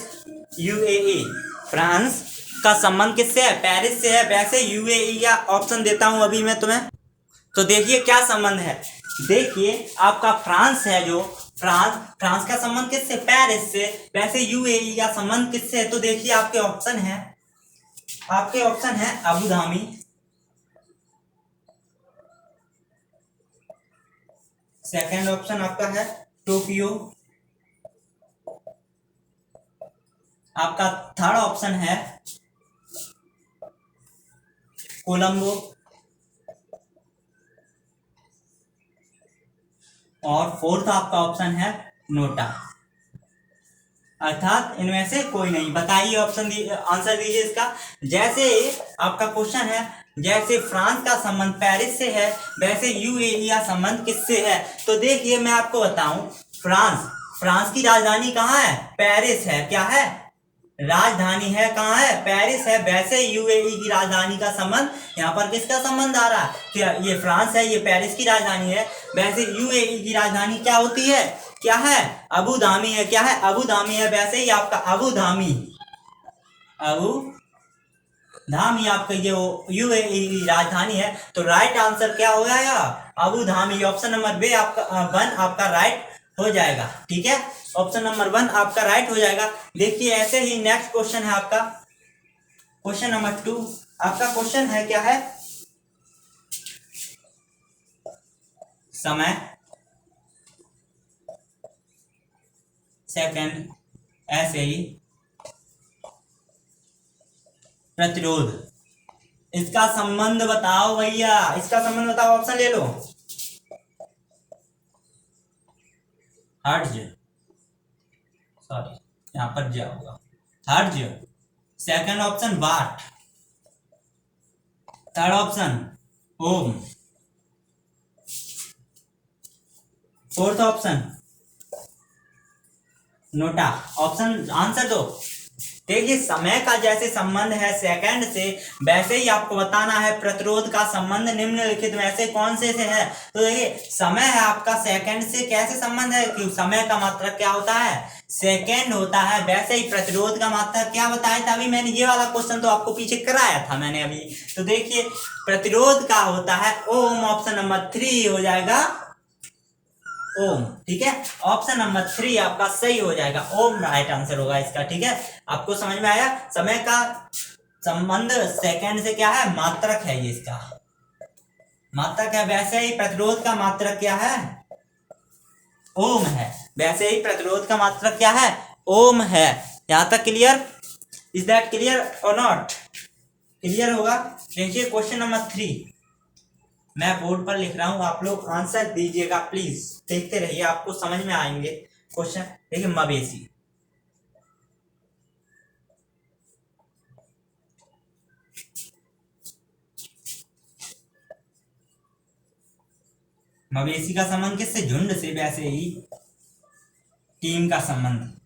UAE. France का संबंध किससे है? पेरिस से है। वैसे यूएई का ऑप्शन देता हूं अभी मैं तुम्हें। तो देखिए क्या संबंध है। देखिए आपका फ्रांस है, जो फ्रांस का संबंध किससे? पेरिस से। वैसे यूएई का संबंध किससे है? तो देखिए आपके ऑप्शन है अबू धाबी, सेकंड ऑप्शन आपका है टोक्यो, आपका थर्ड ऑप्शन है कोलंबो, और फोर्थ आपका ऑप्शन है नोटा। अर्थात इनमें से कोई नहीं। बताइए आंसर दीजिए इसका। जैसे आपका क्वेश्चन है, जैसे फ्रांस का संबंध पेरिस से है, वैसे यूएई का संबंध किससे है? तो देखिए मैं आपको बताऊं, फ्रांस की राजधानी कहाँ है? पेरिस है। क्या है? राजधानी है कहाँ है? पेरिस है। वैसे यूएई की राजधानी का संबंध यहाँ पर किसका संबंध आ रहा है? क्या ये फ्रांस है, ये पेरिस की राजधानी है। वैसे यूएई की राजधानी क्या होती है? क्या है? अबू धाबी है। क्या है? अबू धाबी है। वैसे ही आपका अबू धाबी आपका ये यूएई की राजधानी है। तो राइट आंसर क्या हो जाएगा? Abu Dhabi. Option number B आपका 1 आपका राइट हो जाएगा। ठीक है, ऑप्शन नंबर 1 आपका राइट हो जाएगा। देखिए ऐसे ही नेक्स्ट क्वेश्चन है आपका, क्वेश्चन नंबर 2। आपका क्वेश्चन है क्या है? समय, सेकंड ऐसे ही प्रतिरोध, इसका संबंध बताओ भैया, इसका संबंध बताओ। ऑप्शन ले लो। हर्ट्ज, सॉरी यहां पर जा होगा, hertz. Second option watt, third option ohm, fourth option नोटा। ऑप्शन आंसर दो। देखिए समय का जैसे संबंध है सेकंड से, वैसे ही आपको बताना है प्रतिरोध का संबंध निम्नलिखित में से कौन से है। तो देखिए समय है आपका सेकंड से, कैसे संबंध है? कि समय का मात्रक क्या होता है? सेकंड होता है। वैसे ही प्रतिरोध का मात्रक क्या बताया था अभी मैंने? ये वाला क्वेश्चन तो आपको पीछे कराया था मैंने अभी। तो देखिए प्रतिरोध का होता है ओम। ऑप्शन नंबर 3 हो जाएगा ओम। ठीक है, ऑप्शन नंबर 3 आपका सही हो जाएगा, ओम राइट आंसर होगा इसका। ठीक है, आपको समझ में आया? समय का संबंध सेकंड से क्या है? मात्रक है, ये इसका मात्रक है। वैसे ही प्रतिरोध का मात्रक क्या है? ओम है। वैसे ही प्रतिरोध का मात्रक क्या है? ओम है। यहां तक क्लियर? इज दैट क्लियर और नॉट? क्लियर होगा। देखिए क्वेश्चन नंबर 3 मैं बोर्ड पर लिख रहा हूं, आप लोग आंसर दीजिएगा प्लीज। देखते रहिए, आपको समझ में आएंगे क्वेश्चन। देखिए मवेशी, मवेशी का संबंध किससे? झुंड से। वैसे ही टीम का संबंध।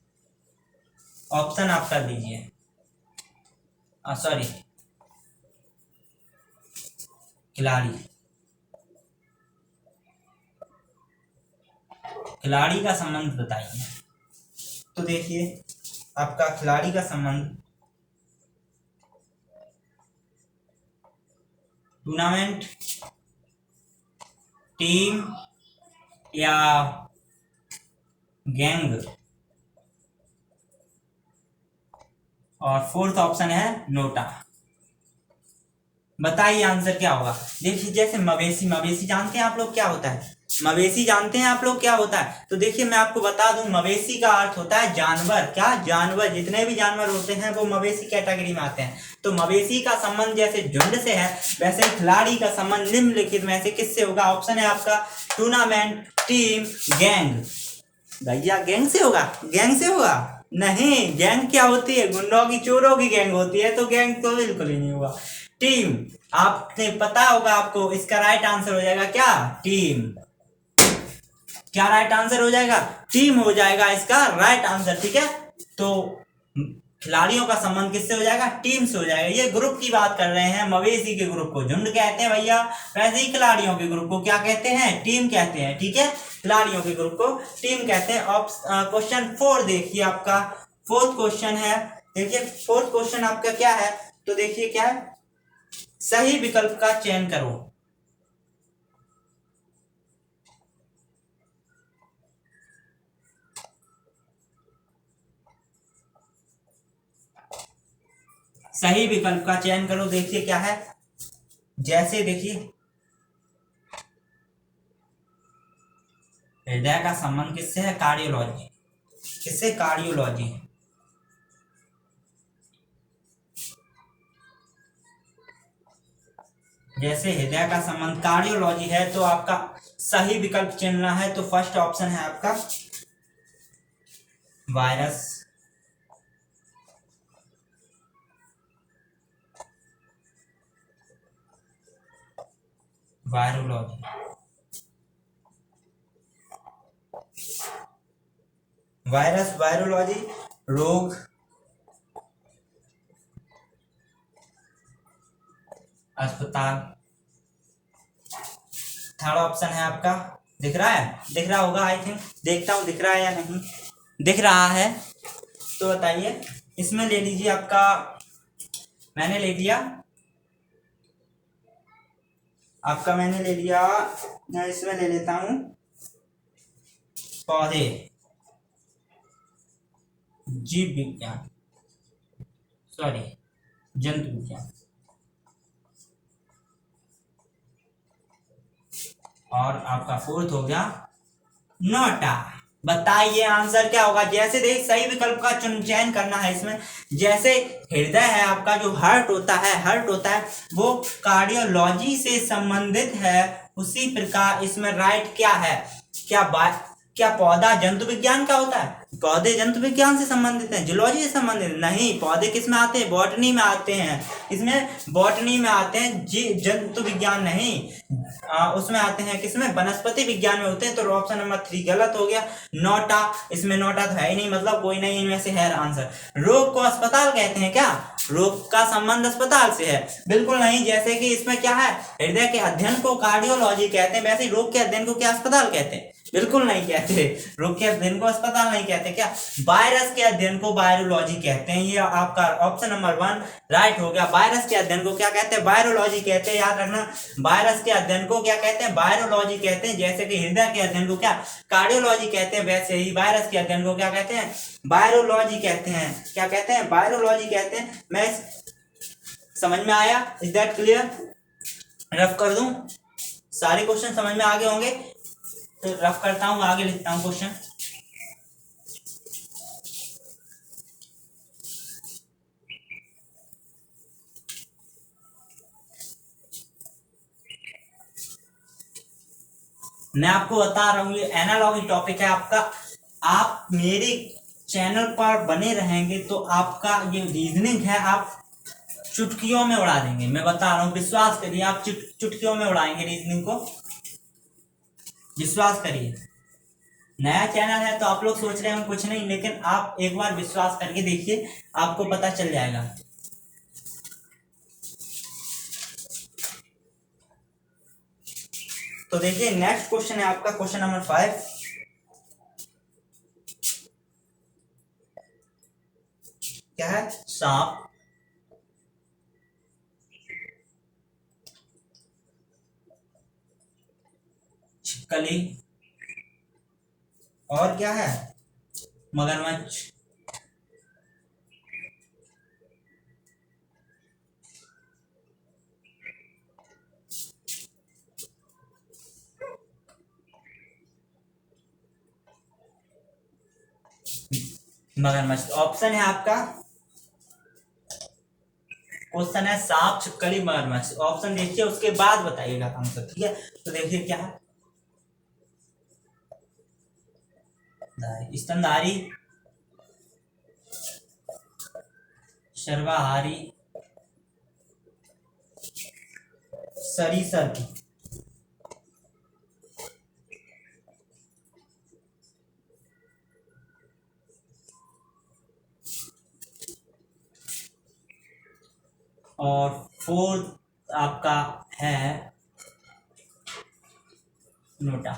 ऑप्शन आपका दीजिए, सॉरी खिलाड़ी, खिलाड़ी का संबंध बताइए। तो देखिए आपका खिलाड़ी का संबंध टूर्नामेंट, टीम या गैंग और फोर्थ ऑप्शन है नोटा। बताइए आंसर क्या होगा। देखिए जैसे मवेशी, मवेशी जानते हैं आप लोग क्या होता है, मवेशी जानते हैं आप लोग क्या होता है। तो देखिए मैं आपको बता दूं, मवेशी का अर्थ होता है जानवर। क्या जानवर, जितने भी जानवर होते हैं वो मवेशी कैटेगरी में आते हैं। तो मवेशी का संबंध जैसे झुंड से है, वैसे खिलाड़ी का संबंध निम्नलिखित में से किससे होगा। ऑप्शन है आपका टूर्नामेंट, टीम, गैंग। भैया गैंग से होगा, गैंग से होगा नहीं। गैंग क्या होती है, गुंडों की चोरों की गैंग होती है, तो गैंग तो बिल्कुल ही नहीं होगा। टीम, आपने पता होगा आपको, इसका राइट आंसर हो जाएगा क्या, टीम। क्या राइट आंसर हो जाएगा, टीम हो जाएगा इसका राइट आंसर। ठीक है, तो खिलाड़ियों का संबंध किससे हो जाएगा, टीम से हो जाएगा। ये ग्रुप की बात कर रहे हैं, मवेशी के ग्रुप को झुंड कहते हैं भैया, वैसे ही खिलाड़ियों के ग्रुप को क्या कहते हैं, टीम कहते हैं। ठीक है, खिलाड़ियों के ग्रुप को टीम कहते हैं। क्वेश्चन 4 देखिए आपका, फोर्थ क्वेश्चन है। देखिए फोर्थ क्वेश्चन आपका क्या है, तो देखिए क्या है, सही विकल्प का चयन करो। सही विकल्प का चयन करो। देखिए क्या है, जैसे देखिए हृदय का संबंध किससे है, कार्डियोलॉजी, किससे, कार्डियोलॉजी। जैसे हृदय का संबंध कार्डियोलॉजी है, तो आपका सही विकल्प चुनना है। तो फर्स्ट ऑप्शन है आपका वायरस, वायरोलॉजी, वायरस, वायरोलॉजी, रोग, अस्पताल। थर्ड ऑप्शन है आपका, दिख रहा है, दिख रहा होगा आई थिंक, देखता हूं दिख रहा है या नहीं, दिख रहा है। तो बताइए, इसमें ले लीजिए आपका, मैंने ले लिया आपका, मैंने ले लिया, मैं इसमें ले लेता हूं पौधे, जीव विज्ञान, सॉरी जंतु विज्ञान। और आपका फोर्थ हो गया नोटा। बताइए आंसर क्या होगा। जैसे देख, सही विकल्प का चयन करना है इसमें। जैसे हृदय है आपका, जो हार्ट होता है, हार्ट होता है वो कार्डियोलॉजी से संबंधित है, उसी प्रकार इसमें राइट क्या है, क्या बात, क्या पौधा जंतु विज्ञान का होता है, पौधे जंतु विज्ञान से संबंधित हैं, जूलॉजी से संबंधित नहीं। पौधे किस में आते हैं, बॉटनी में आते हैं, इसमें बॉटनी में आते हैं, जंतु विज्ञान नहीं। उसमें आते हैं किसमें, वनस्पति विज्ञान में होते हैं। तो ऑप्शन नंबर 3 गलत हो गया, नोटा। इसमें नोटा तो है ही नहीं, मतलब कोई नहीं इनमें से है आंसर। रोग को अस्पताल कहते हैं क्या, रोग का संबंध अस्पताल से है, बिल्कुल नहीं। जैसे कि इसमें क्या है, हृदय के अध्ययन को कार्डियोलॉजी कहते हैं, वैसे रोग के अध्ययन को क्या अस्पताल कहते हैं, बिल्कुल नहीं कहते। रोग के अध्ययन को अस्पताल नहीं कहते। क्या, वायरस के अध्ययन को वायरोलॉजी कहते हैं। ये आपका ऑप्शन नंबर 1 राइट हो गया। वायरस के अध्ययन को क्या कहते हैं, वायरोलॉजी कहते हैं, याद रखना। वायरस के अध्ययन को क्या कहते हैं, वायरोलॉजी कहते हैं। जैसे कि हृदय के अध्ययन को क्या, कार्डियोलॉजी कहते हैं, वैसे ही वायरस के अध्ययन को क्या कहते हैं, वायरोलॉजी कहते हैं। क्या कहते हैं, वायरोलॉजी कहते हैं। मैं समझ में आया, इज दैट क्लियर। रफ कर दूं, सारे क्वेश्चन समझ में आ गए होंगे, तो रफ करता हूं, आगे लिखता हूं क्वेश्चन। मैं आपको बता रहा हूं, ये एनालॉजी टॉपिक है आपका। आप मेरे चैनल पर बने रहेंगे तो आपका ये रीजनिंग है, आप चुटकियों में उड़ा देंगे। मैं बता रहा हूं, विश्वास करिए, आप चुटकियों में उड़ाएंगे रीजनिंग को, विश्वास करिए। नया चैनल है तो आप लोग सोच रहे हैं कुछ नहीं, लेकिन आप एक बार विश्वास करके देखिए, आपको पता चल जाएगा। तो देखिए नेक्स्ट क्वेश्चन है आपका, क्वेश्चन नंबर 5। क्या है, सांप, छिपकली, और क्या है, मगरमच्छ, मगरमच्छ। ऑप्शन है आपका, क्वेश्चन है सांप, छिपकली, मगरमच्छ। ऑप्शन देखिए, उसके बाद बताइएगा आंसर, ठीक है। तो देखिए क्या है, स्तनधारी, सर्वाहारी, सरीसृप। और फोर्थ आपका है नोटा।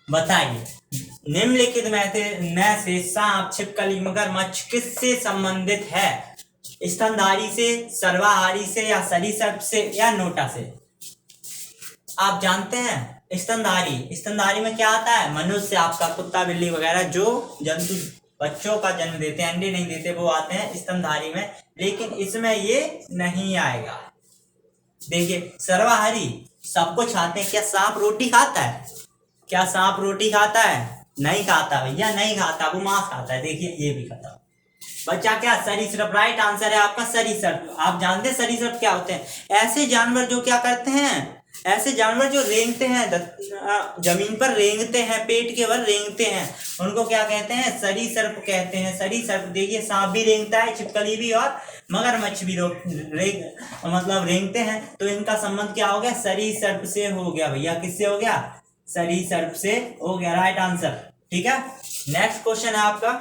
बताइए, निम्नलिखित में से सांप, छिपकली, मगरमच्छ किससे संबंधित है? स्तनधारी से, सर्वाहारी से, या सरीसृप से, या नोटा से? आप जानते हैं स्तनधारी, स्तनधारी में क्या आता है? मनुष्य, आपका कुत्ता, बिल्ली वगैरह जो जंतु बच्चों का जन्म देते हैं, अंडे नहीं देते, वो आते हैं स्तनधारी में, लेकिन इसमें ये नहीं आएगा। देखिए सर्वाहारी, सबको खाते हैं। क्या सांप रोटी खाता है? क्या सांप रोटी खाता है? नहीं खाता भैया, नहीं खाता, वो मांस खाता है। देखिए ये भी खाता। बच्चा क्या, सरीसृप। राइट आंसर है आपका सरीसृप। आप जानते हैं सरीसृप क्या होते हैं? ऐसे जानवर जो क्या करते हैं, ऐसे जानवर जो रेंगते हैं, जमीन पर रेंगते हैं, पेट के बल रेंगते हैं, उनको क्या कहते हैं? सरीसृप कहते हैं। सरीसृप। देखिए सांप भी रेंगता है, छिपकली भी, और मगरमच्छ भी मतलब रेंगते हैं। तो इनका संबंध क्या हो गया? सरीसृप से हो गया भैया। किससे हो गया? सरीसृप से हो गया। राइट आंसर, ठीक है। नेक्स्ट क्वेश्चन है आपका,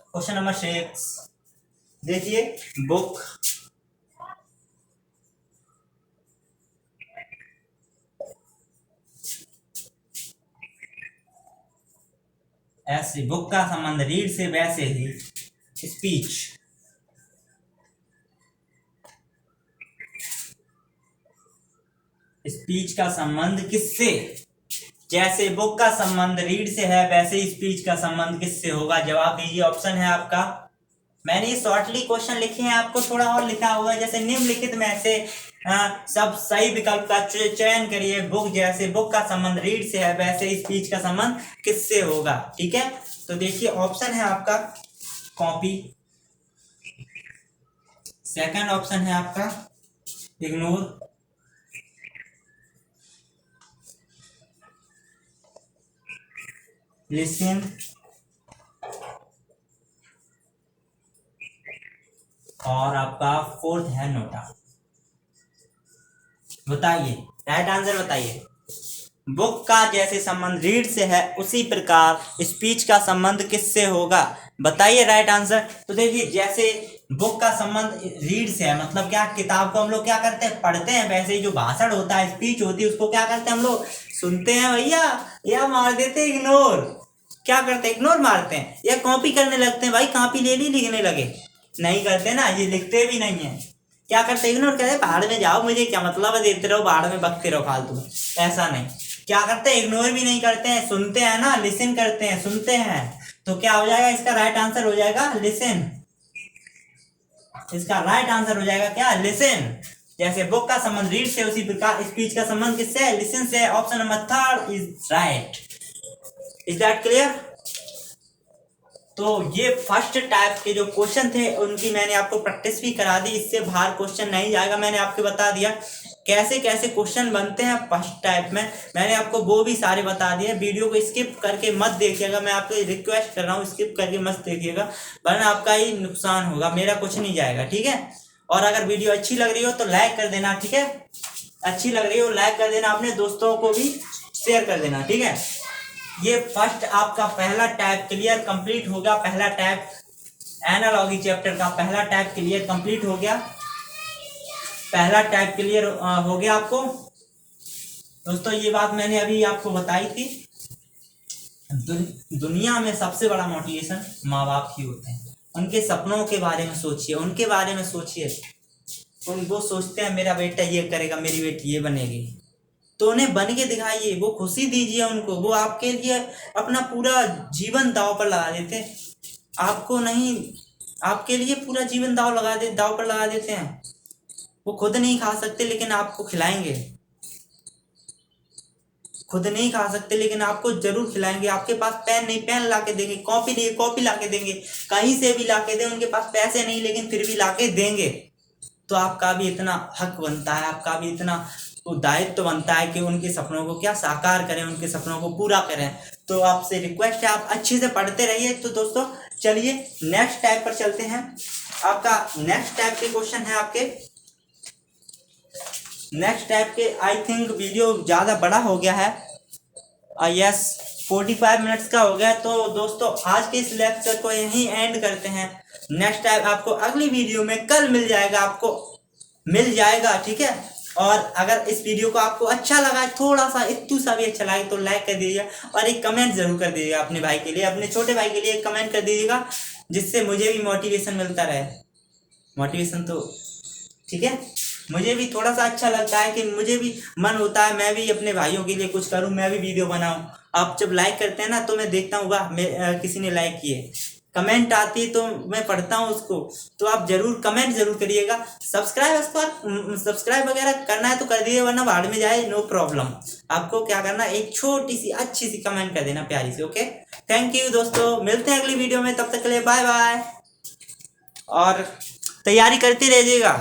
क्वेश्चन नंबर 6। देखिए, बुक, ऐसे बुक का संबंध रीड से, वैसे ही स्पीच, स्पीच का संबंध किससे? जैसे बुक का संबंध रीड से है, वैसे ही स्पीच का संबंध किससे होगा? जवाब दीजिए। ऑप्शन है आपका, मैंने ये शॉर्टली क्वेश्चन लिखे हैं, आपको थोड़ा और लिखा होगा। जैसे निम्नलिखित में से सब सही विकल्प का चयन करिए। बुक, जैसे बुक का संबंध रीड से है, वैसे स्पीच का संबंध किससे होगा? ठीक है, तो देखिए ऑप्शन है आपका कॉपी, सेकंड ऑप्शन है आपका इग्नोर, लिसन, और आपका फोर्थ है नोटा। बताइए राइट आंसर बताइए। बुक का जैसे संबंध रीड से है, उसी प्रकार स्पीच का संबंध किससे होगा? बताइए राइट आंसर। तो देखिए, जैसे बुक का संबंध रीड से है, मतलब क्या, किताब को हम लोग क्या करते हैं? पढ़ते हैं। वैसे ही जो भाषण होता है, स्पीच होती है, उसको क्या करते हैं हम लोग? सुनते हैं भैया, या मार देते हैं इग्नोर। क्या करते हैं? इग्नोर मारते हैं, या कॉपी करने लगते हैं। भाई कॉपी ले ली, लिखने लगे? नहीं करते ना, ये लिखते भी नहीं है। क्या करते? इग्नोर करते, बाहर में जाओ, मुझे क्या मतलब है, देते रहो, बाहर में बकते रहो फालतू में। ऐसा नहीं, क्या करते हैं? इग्नोर भी नहीं करते हैं, सुनते हैं ना, लिसन करते हैं, सुनते हैं। तो क्या हो जाएगा? इसका राइट आंसर हो जाएगा लिसन। इसका राइट आंसर हो जाएगा क्या? लिसन। जैसे बुक का संबंध रीड से, उसी प्रकार स्पीच का संबंध किससे है? लिसन से। Option number third is right. Is that clear? तो ये फर्स्ट टाइप के जो क्वेश्चन थे, उनकी मैंने आपको प्रैक्टिस भी करा दी। इससे बाहर क्वेश्चन नहीं जाएगा। मैंने आपको बता दिया कैसे कैसे क्वेश्चन बनते हैं फर्स्ट टाइप में, मैंने आपको वो भी सारे बता दिए। वीडियो को स्किप करके मत देखिएगा, मैं आपको रिक्वेस्ट कर रहा हूँ, स्किप करके मत देखिएगा, वरना आपका ही नुकसान होगा, मेरा कुछ नहीं जाएगा, ठीक है। और अगर वीडियो अच्छी लग रही हो तो लाइक कर देना, ठीक है। अच्छी लग रही हो लाइक कर देना, अपने दोस्तों को भी शेयर कर देना, ठीक है। ये फर्स्ट आपका पहला टाइप क्लियर कंप्लीट हो गया। पहला टाइप एनालॉजी चैप्टर का पहला टाइप क्लियर कंप्लीट हो गया। पहला टाइप क्लियर हो गया आपको दोस्तों। ये बात मैंने अभी आपको बताई थी। दुनिया में सबसे बड़ा मोटिवेशन माँ बाप ही होते हैं। उनके सपनों के बारे में सोचिए, उनके बारे में सोचिए। वो सोचते हैं मेरा बेटा ये करेगा, मेरी बेटी ये बनेगी, तो उन्हें बन के दिखाइए, वो खुशी दीजिए उनको। वो आपके लिए अपना पूरा जीवन दांव पर लगा देते, आपको नहीं, आपके लिए पूरा जीवन दांव पर लगा देते हैं। वो खुद नहीं खा सकते लेकिन आपको खिलाएंगे, खुद नहीं खा सकते लेकिन आपको जरूर खिलाएंगे। आपके पास पेन नहीं, पेन ला के देंगे, कॉपी नहीं, कॉपी ला के देंगे, कहीं से भी ला के दें, उनके पास पैसे नहीं लेकिन फिर भी ला के देंगे। तो आपका भी इतना हक बनता है, आपका भी इतना दायित्व बनता है कि उनके सपनों को क्या साकार करें, उनके सपनों को पूरा करें। तो आपसे रिक्वेस्ट है आप अच्छे से पढ़ते रहिए। तो दोस्तों चलिए नेक्स्ट टाइप पर चलते हैं। आपका नेक्स्ट टाइप के क्वेश्चन है आपके नेक्स्ट टाइप के। आई थिंक वीडियो ज़्यादा बड़ा हो गया है, यस 45 मिनट्स का हो गया। तो दोस्तों आज के इस लेक्चर को यहीं एंड करते हैं। नेक्स्ट टाइम आपको अगली वीडियो में कल मिल जाएगा, आपको मिल जाएगा, ठीक है। और अगर इस वीडियो को आपको अच्छा लगा, थोड़ा सा इतू सा भी अच्छा लगे तो लाइक कर दीजिएगा और एक कमेंट जरूर कर दीजिएगा अपने भाई के लिए, अपने छोटे भाई के लिए एक कमेंट कर दीजिएगा, जिससे मुझे भी मोटिवेशन मिलता रहे। मोटिवेशन तो ठीक है, मुझे भी थोड़ा सा अच्छा लगता है कि मुझे भी मन होता है मैं भी अपने भाइयों के लिए कुछ करूं, मैं भी वीडियो बनाऊं। आप जब लाइक करते हैं ना तो मैं देखता हूँ वाह किसी ने लाइक किए, कमेंट आती है तो मैं पढ़ता हूँ उसको। तो आप जरूर कमेंट जरूर करिएगा। सब्सक्राइब वगैरह करना है तो कर दीजिए, वरना भाड़ में जाए, नो प्रॉब्लम। आपको क्या करना, एक छोटी सी अच्छी सी कमेंट कर देना, प्यारी सी। ओके, थैंक यू दोस्तों, मिलते हैं अगली वीडियो में, तब तक के लिए बाय बाय और तैयारी करते रहिएगा।